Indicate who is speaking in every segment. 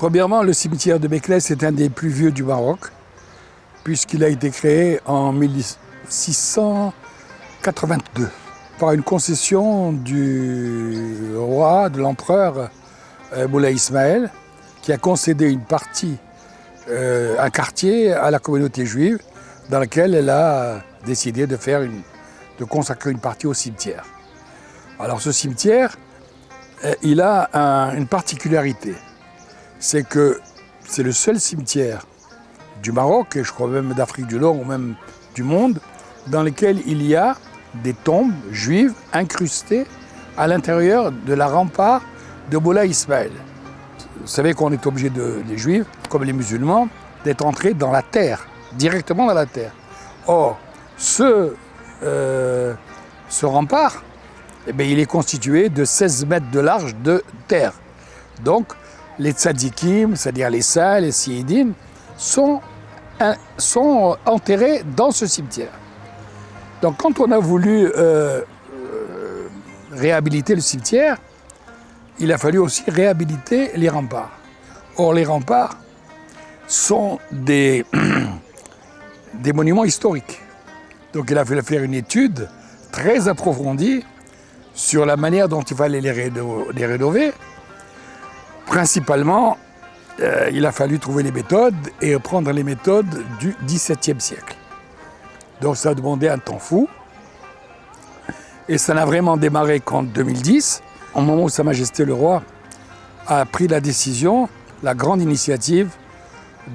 Speaker 1: Premièrement, le cimetière de Meknès est un des plus vieux du Maroc, puisqu'il a été créé en 1682 par une concession du roi, de l'empereur Moulay Ismaël, qui a concédé une partie, un quartier à la communauté juive, dans laquelle elle a décidé de consacrer une partie au cimetière. Alors ce cimetière, il a une particularité, c'est que c'est le seul cimetière du Maroc, et je crois même d'Afrique du Nord ou même du monde, dans lequel il y a des tombes juives incrustées à l'intérieur de la rempart de Moulay Ismaël. Vous savez qu'on est obligé, les juifs, comme les musulmans, d'être entrés dans la terre, directement dans la terre. Or, ce rempart, eh bien, il est constitué de 16 mètres de large de terre. Donc, les tzadikim, c'est-à-dire les saints, les siyidines, sont enterrés dans ce cimetière. Donc, quand on a voulu réhabiliter le cimetière, il a fallu aussi réhabiliter les remparts. Or, les remparts sont des monuments historiques. Donc, il a fallu faire une étude très approfondie sur la manière dont il fallait les rénover. Principalement, il a fallu trouver les méthodes et prendre les méthodes du XVIIe siècle. Donc ça a demandé un temps fou. Et ça n'a vraiment démarré qu'en 2010, au moment où Sa Majesté le Roi a pris la décision, la grande initiative,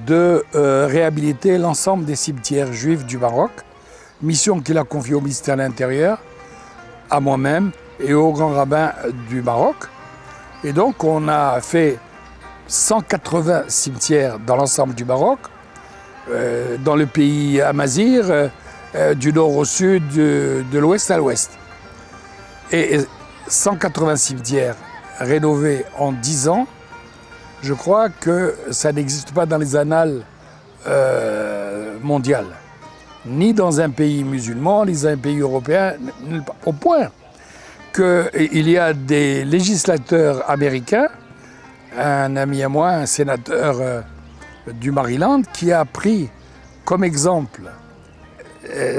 Speaker 1: de réhabiliter l'ensemble des cimetières juifs du Maroc, mission qu'il a confiée au ministère de l'Intérieur, à moi-même et au grand rabbin du Maroc. Et donc on a fait 180 cimetières dans l'ensemble du Maroc, dans le pays amazigh, du nord au sud, de l'ouest à l'ouest. Et 180 cimetières rénovés en 10 ans, je crois que ça n'existe pas dans les annales mondiales, ni dans un pays musulman, ni dans un pays européen, au point qu'il y a des législateurs américains, un ami à moi, un sénateur du Maryland, qui a pris comme exemple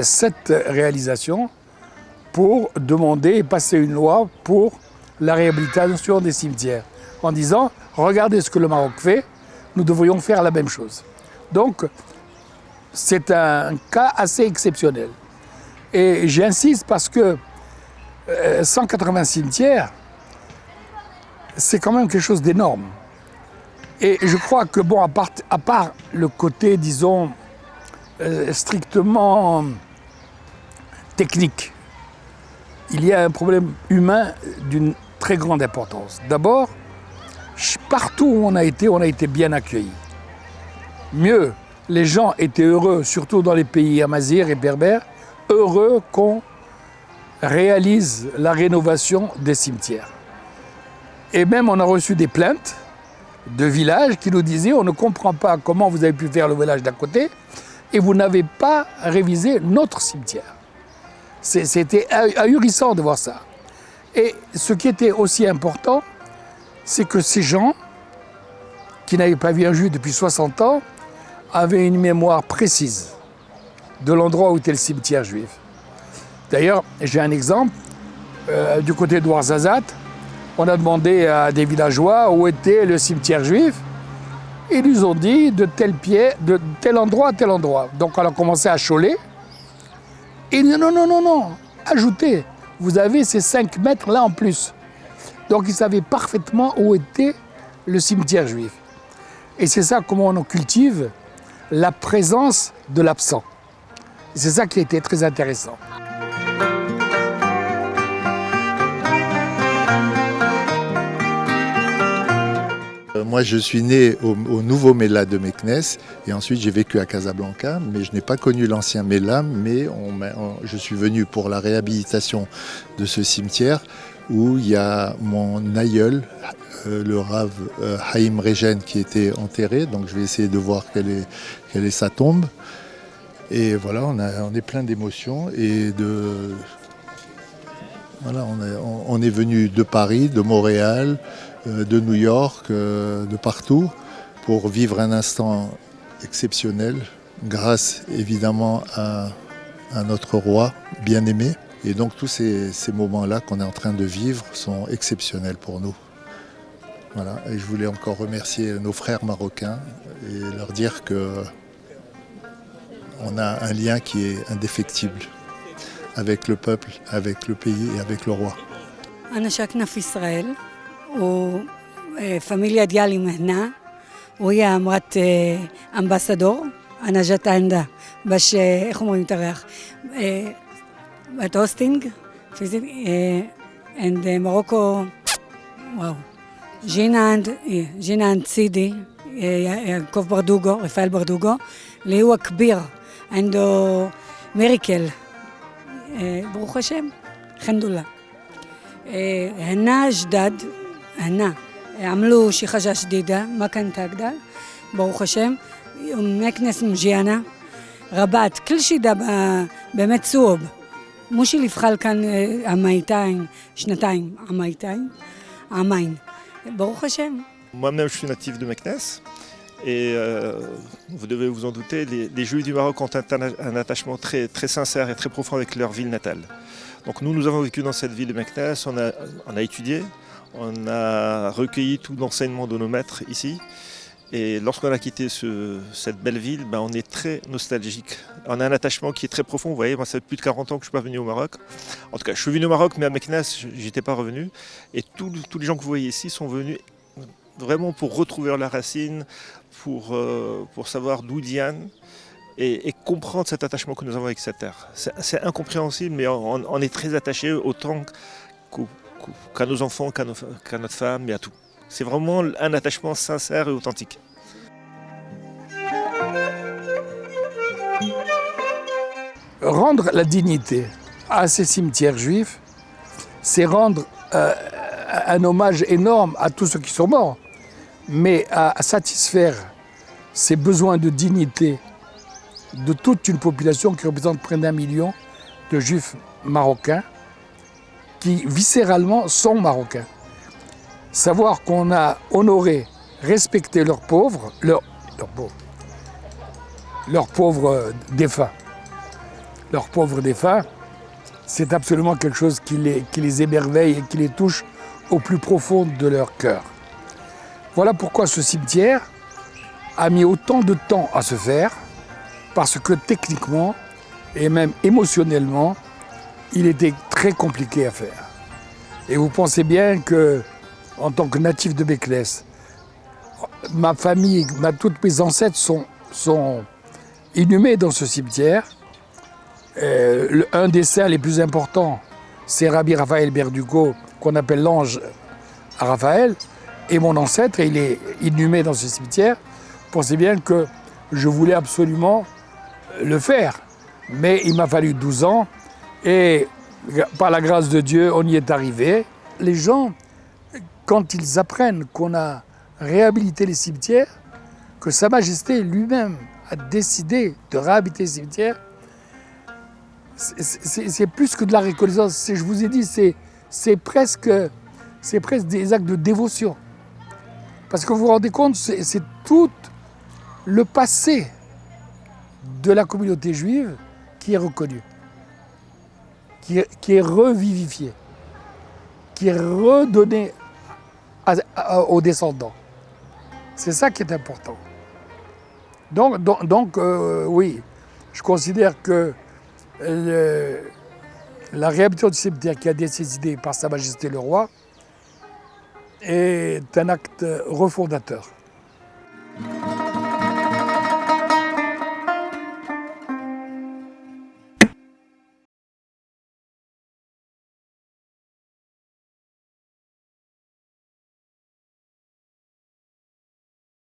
Speaker 1: cette réalisation pour demander et passer une loi pour la réhabilitation des cimetières, en disant « Regardez ce que le Maroc fait, nous devrions faire la même chose ». Donc, c'est un cas assez exceptionnel. Et j'insiste parce que 180 cimetières, c'est quand même quelque chose d'énorme. Et je crois que, bon, à part le côté, disons, strictement technique, il y a un problème humain d'une très grande importance. D'abord, partout où on a été bien accueillis. Mieux, les gens étaient heureux, surtout dans les pays amazirs et berbères, heureux qu'on réalise la rénovation des cimetières. Et même on a reçu des plaintes de villages qui nous disaient « On ne comprend pas comment vous avez pu faire le village d'à côté et vous n'avez pas révisé notre cimetière ». C'était ahurissant de voir ça. Et ce qui était aussi important, c'est que ces gens, qui n'avaient pas vu un juif depuis 60 ans, avaient une mémoire précise de l'endroit où était le cimetière juif. D'ailleurs, j'ai un exemple, du côté de Ouarzazate, on a demandé à des villageois où était le cimetière juif. Ils nous ont dit de tel endroit à tel endroit. Donc on a commencé à choler. Et ils disent non, ajoutez, vous avez ces 5 mètres là en plus. Donc ils savaient parfaitement où était le cimetière juif. Et c'est ça comment on cultive la présence de l'absent. C'est ça qui a été très intéressant.
Speaker 2: Moi, je suis né au nouveau Mela de Meknès et ensuite j'ai vécu à Casablanca, mais je n'ai pas connu l'ancien Mela, mais je suis venu pour la réhabilitation de ce cimetière où il y a mon aïeul, le Rav Haïm Regen, qui était enterré, donc je vais essayer de voir quelle est sa tombe. Et voilà, on est plein d'émotions et voilà, on est venu de Paris, de Montréal, de New York, de partout, pour vivre un instant exceptionnel, grâce évidemment à notre roi bien-aimé. Et donc tous ces moments-là qu'on est en train de vivre sont exceptionnels pour nous. Voilà. Et je voulais encore remercier nos frères marocains et leur dire que on a un lien qui est indéfectible avec le peuple, avec le pays et avec le roi.
Speaker 3: أنا شاكنة في إسرائيل وفاميليا ديالي من هنا وهي مرات أمباسادور أنا جت عندها باش איך אומרים تريח את הוסטינג פיזית and Morocco וואו جينا عند سيدي يعقوب بردوغو رفائيל بردوغو اللي هو كبير عنده ميريكل ברוך השם الحمد لله هنا جداد هنا عملوا شي حاجة جديدة ما كانت هكذا ברוך השם מקנס מג'יאנה רבת كل شي دابا באמת צהוב מושי לבחל כאן עמייתיים שנתיים עמיים ברוך השם.
Speaker 4: Moi-même je suis natif de Meknès et vous devez vous en douter, les Juifs du Maroc ont un attachement très, très sincère et très profond avec leur ville natale. Donc nous avons vécu dans cette ville de Meknès, on a étudié, on a recueilli tout l'enseignement de nos maîtres ici. Et lorsqu'on a quitté cette belle ville, on est très nostalgique. On a un attachement qui est très profond. Vous voyez, moi ça fait plus de 40 ans que je ne suis pas venu au Maroc. En tout cas, je suis venu au Maroc, mais à Meknès, je n'étais pas revenu. Et tous les gens que vous voyez ici sont venus vraiment pour retrouver leurs racines, pour savoir d'où ils viennent et comprendre cet attachement que nous avons avec cette terre. C'est incompréhensible, mais on est très attachés autant qu'à nos enfants, qu'à notre femme et à tout. C'est vraiment un attachement sincère et authentique.
Speaker 1: Rendre la dignité à ces cimetières juifs, c'est rendre un hommage énorme à tous ceux qui sont morts, mais à satisfaire ces besoins de dignité de toute une population qui représente près d'1 million de juifs marocains qui viscéralement sont marocains. Savoir qu'on a honoré, respecté leurs pauvres défunts. Leurs pauvres défunts, c'est absolument quelque chose qui les émerveille et qui les touche au plus profond de leur cœur. Voilà pourquoi ce cimetière a mis autant de temps à se faire, parce que techniquement et même émotionnellement, il était très compliqué à faire. Et vous pensez bien que, en tant que natif de Meknès, ma famille, toutes mes ancêtres sont inhumés dans ce cimetière. Un des saints les plus importants, c'est Rabbi Raphaël Berdugo, qu'on appelle l'ange à Raphaël. Et mon ancêtre, il est inhumé dans ce cimetière. Pensez bien que je voulais absolument le faire. Mais il m'a fallu 12 ans et par la grâce de Dieu, on y est arrivé. Les gens, quand ils apprennent qu'on a réhabilité les cimetières, que Sa Majesté lui-même a décidé de réhabiliter les cimetières, c'est plus que de la reconnaissance. Je vous ai dit, c'est presque des actes de dévotion. Parce que vous vous rendez compte, c'est tout le passé de la communauté juive qui est reconnu, qui est revivifié, qui est redonné aux descendants. C'est ça qui est important. Donc oui, je considère que la réhabilitation du cimetière qui a été décidée par Sa Majesté le Roi est un acte refondateur.